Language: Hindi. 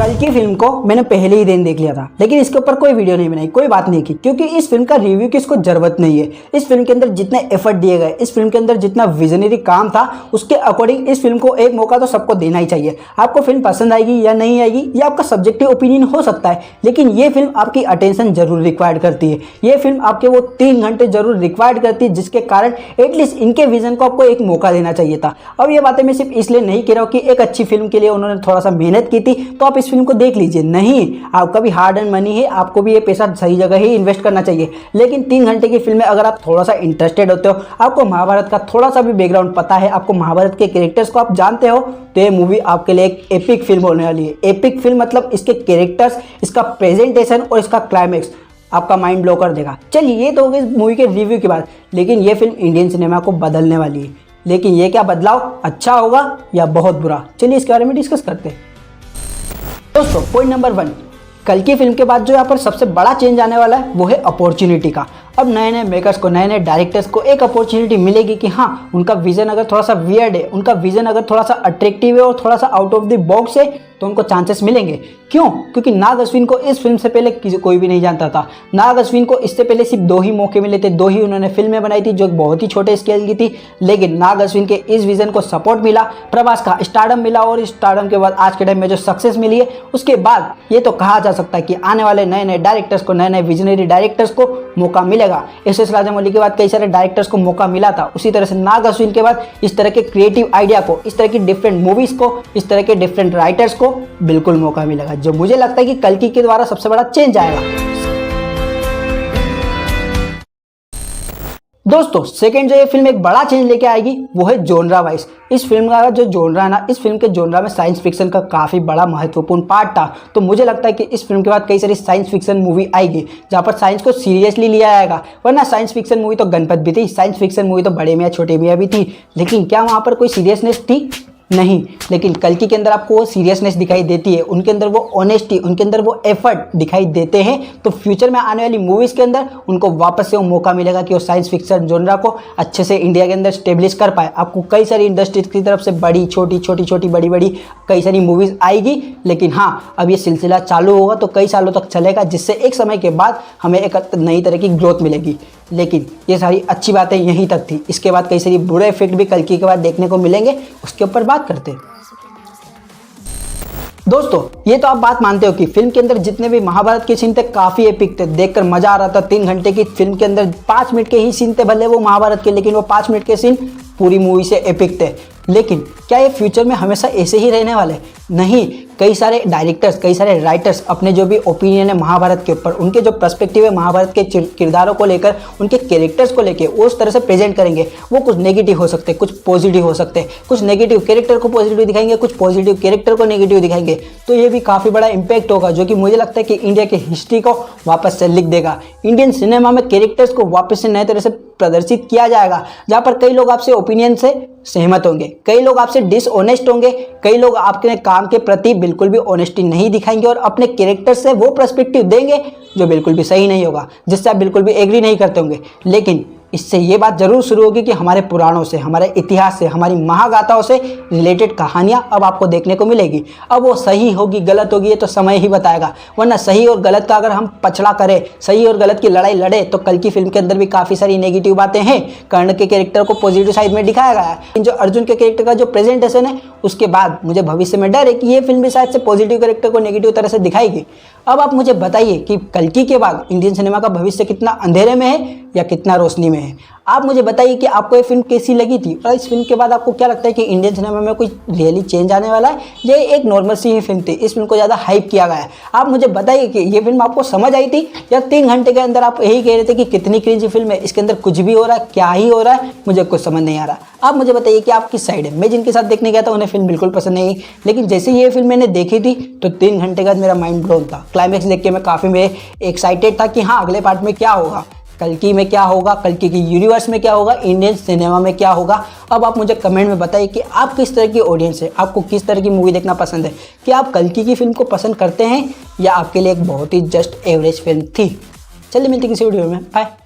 कल की फिल्म को मैंने पहले ही दिन देख लिया था, लेकिन इसके ऊपर कोई वीडियो नहीं बनाई, कोई बात नहीं की, क्योंकि इस फिल्म का रिव्यू की इसको जरूरत नहीं है। इस फिल्म के अंदर जितने एफर्ट दिए गए, इस फिल्म के अंदर जितना विजनरी काम था, उसके अकॉर्डिंग इस फिल्म को एक मौका तो सबको देना ही चाहिए। आपको फिल्म पसंद आएगी या नहीं आएगी, ये आपका सब्जेक्टिव ओपिनियन हो सकता है, लेकिन ये फिल्म आपकी अटेंशन जरूर रिक्वायर्ड करती है। ये फिल्म आपके वो 3 घंटे जरूर रिक्वायर्ड करती है, जिसके कारण एटलीस्ट इनके विजन को आपको एक मौका देना चाहिए था। अब ये बातें मैं सिर्फ इसलिए नहीं कह रहा हूँ कि एक अच्छी फिल्म के लिए उन्होंने थोड़ा सा मेहनत की थी तो आप इस फिल्म को देख लीजिए, नहीं, आपका भी हार्ड एंड मनी है, आपको भी ये पैसा सही जगह ही इन्वेस्ट करना चाहिए। लेकिन 3 घंटे की फिल्म में अगर आप थोड़ा सा इंटरेस्टेड होते हो, आपको महाभारत का थोड़ा सा भी बैकग्राउंड पता है, आपको महाभारत के कैरेक्टर्स को आप जानते हो, तो ये मूवी आपके लिए एक एपिक फिल्म होने वाली है। एपिक फिल्म मतलब इसके कैरेक्टर्स, इसका प्रेजेंटेशन और इसका क्लाइमेक्स आपका माइंड ब्लो कर देगा। चलिए, ये तो हो गई मूवी के रिव्यू की बात, लेकिन ये फिल्म इंडियन सिनेमा को बदलने वाली है। लेकिन ये क्या बदलाव अच्छा होगा या बहुत बुरा, चलिए इसके बारे में डिस्कस करते हैं। दोस्तों, पॉइंट नंबर 1, कल की फिल्म के बाद जो यहाँ पर सबसे बड़ा चेंज आने वाला है वो है अपॉर्चुनिटी का। अब नए नए मेकर्स को, नए नए डायरेक्टर्स को एक अपॉर्चुनिटी मिलेगी कि हाँ, उनका विजन अगर थोड़ा सा वियर्ड है, उनका विजन अगर थोड़ा सा अट्रैक्टिव है और थोड़ा सा आउट ऑफ द बॉक्स है, तो उनको चांसेस मिलेंगे। क्यों? क्योंकि नाग अश्विन को इस फिल्म से पहले कोई भी नहीं जानता था। नाग अश्विन को इससे पहले सिर्फ 2 ही मौके मिले थे, 2 ही उन्होंने फिल्में बनाई थी जो बहुत ही छोटे स्केल की थी, लेकिन नाग अश्विन के इस विजन को सपोर्ट मिला, प्रभास का स्टारडम मिला, और स्टारडम के बाद आज के टाइम में जो सक्सेस मिली है, उसके बाद ये तो कहा जा सकता है कि आने वाले नए नए डायरेक्टर्स को, नए नए विजनरी डायरेक्टर्स को मौका मिलेगा। एस राजामौली के बाद कई सारे डायरेक्टर्स को मौका मिला था, उसी तरह से नाग अश्विन के बाद इस तरह के क्रिएटिव आइडिया को, इस तरह की डिफरेंट मूवीज को, इस तरह के डिफरेंट राइटर्स को बिल्कुल मौका मिलेगा, जो मुझे लगता है कि कल्कि के द्वारा सबसे बड़ा चेंज आएगा। दोस्तों, सेकंड जो ये फिल्म एक बड़ा चेंज लेके आएगी वो है जोनरा वाइज। इस फिल्म का जो जोनरा है ना, इस फिल्म के जोनरा में साइंस फिक्शन का काफ़ी बड़ा महत्वपूर्ण पार्ट था, तो मुझे लगता है कि इस फिल्म के बाद कई सारी साइंस फिक्शन मूवी आएगी जहाँ पर साइंस को सीरियसली लिया जाएगा। वरना साइंस फिक्शन मूवी तो गणपत भी थी, साइंस फिक्शन मूवी तो बड़े मियाँ छोटे मियाँ भी थी, लेकिन क्या वहाँ पर कोई सीरियसनेस थी? नहीं। लेकिन कल्कि के अंदर आपको वो सीरियसनेस दिखाई देती है, उनके अंदर वो ऑनेस्टी, उनके अंदर वो एफर्ट दिखाई देते हैं। तो फ्यूचर में आने वाली मूवीज़ के अंदर उनको वापस से वो मौका मिलेगा कि वो साइंस फिक्शन जोनरा को अच्छे से इंडिया के अंदर स्टेब्लिश कर पाए। आपको कई सारी इंडस्ट्रीज की तरफ से बड़ी छोटी, छोटी छोटी बड़ी बड़ी कई सारी मूवीज़ आएगी, लेकिन हाँ, अब ये सिलसिला चालू होगा तो कई सालों तक चलेगा, जिससे एक समय के बाद हमें एक नई तरह की ग्रोथ मिलेगी। लेकिन ये सारी अच्छी बातें यहीं तक थी, इसके बाद कई सारी बुरे इफेक्ट भी कल्कि के बाद देखने को मिलेंगे, उसके ऊपर बात करते हैं। दोस्तों, ये तो आप बात मानते हो कि फिल्म के अंदर जितने भी महाभारत के सीन थे काफ़ी एपिक थे, देखकर मजा आ रहा था। 3 घंटे की फिल्म के अंदर 5 मिनट के ही सीन थे, भले वो महाभारत के, लेकिन वो 5 मिनट के सीन पूरी मूवी से एपिक थे। लेकिन क्या ये फ्यूचर में हमेशा ऐसे ही रहने वाले? नहीं। कई सारे डायरेक्टर्स, कई सारे राइटर्स अपने जो भी ओपिनियन है महाभारत के ऊपर, उनके जो पर्सपेक्टिव है महाभारत के किरदारों को लेकर, उनके कैरेक्टर्स को लेकर, वो उस तरह से प्रेजेंट करेंगे। वो कुछ नेगेटिव हो सकते हैं, कुछ पॉजिटिव हो सकते हैं, कुछ नेगेटिव कैरेक्टर को पॉजिटिव दिखाएंगे, कुछ पॉजिटिव कैरेक्टर को नेगेटिव दिखाएंगे। तो ये भी काफ़ी बड़ा इंपैक्ट होगा, जो कि मुझे लगता है कि इंडिया की हिस्ट्री को वापस से लिख देगा। इंडियन सिनेमा में कैरेक्टर्स को वापस से नए तरह से प्रदर्शित किया जाएगा, जहाँ पर कई लोग आपसे ओपिनियन से सहमत होंगे, कई लोग आपसे डिसऑनेस्ट होंगे, कई लोग आपके काम के प्रति बिल्कुल भी ऑनेस्टी नहीं दिखाएंगे और अपने कैरेक्टर से वो पर्सपेक्टिव देंगे जो बिल्कुल भी सही नहीं होगा, जिससे आप बिल्कुल भी एग्री नहीं करते होंगे। लेकिन इससे ये बात जरूर शुरू होगी कि हमारे पुराणों से, हमारे इतिहास से, हमारी महागाथाओं से रिलेटेड कहानियाँ अब आपको देखने को मिलेगी। अब वो सही होगी गलत होगी ये तो समय ही बताएगा, वरना सही और गलत का अगर हम पछड़ा करें, सही और गलत की लड़ाई लड़े, तो कल की फिल्म के अंदर भी काफ़ी सारी नेगेटिव बातें हैं। कर्ण के कैरेक्टर को पॉजिटिव साइड में दिखाया गया है, जो अर्जुन के कैरेक्टर का जो प्रेजेंटेशन है, उसके बाद मुझे भविष्य में डर है कि ये फिल्म भी शायद से पॉजिटिव कैरेक्टर को नेगेटिव तरह से दिखाएगी। अब आप मुझे बताइए कि कल्कि के बाद इंडियन सिनेमा का भविष्य कितना अंधेरे में है या कितना रोशनी में है? आप मुझे बताइए कि आपको ये फिल्म कैसी लगी थी, और इस फिल्म के बाद आपको क्या लगता है कि इंडियन सिनेमा में कोई रियली चेंज आने वाला है? ये एक नॉर्मल सी ही फिल्म थी, इस फिल्म को ज़्यादा हाइप किया गया है। आप मुझे बताइए कि ये फिल्म आपको समझ आई थी, या 3 घंटे के अंदर आप यही कह रहे थे कि कितनी क्रिंज फिल्म है, इसके अंदर कुछ भी हो रहा है, क्या ही हो रहा है, मुझे कुछ समझ नहीं आ रहा। आप मुझे बताइए कि आप किस साइड है? मैं जिनके साथ देखने गया था उन्हें फिल्म बिल्कुल पसंद नहीं, लेकिन जैसे ये फिल्म मैंने देखी थी तो 3 घंटे के बाद मेरा माइंड ब्लोन था। क्लाइमैक्स देख के मैं काफ़ी एक्साइटेड था कि हाँ, अगले पार्ट में क्या होगा, कल्कि में क्या होगा, कल्कि की यूनिवर्स में क्या होगा, इंडियन सिनेमा में क्या होगा। अब आप मुझे कमेंट में बताइए कि आप किस तरह की ऑडियंस है, आपको किस तरह की मूवी देखना पसंद है, कि आप कल्कि की फिल्म को पसंद करते हैं या आपके लिए एक बहुत ही जस्ट एवरेज फिल्म थी। चलिए मिलते किसी वीडियो में, बाय।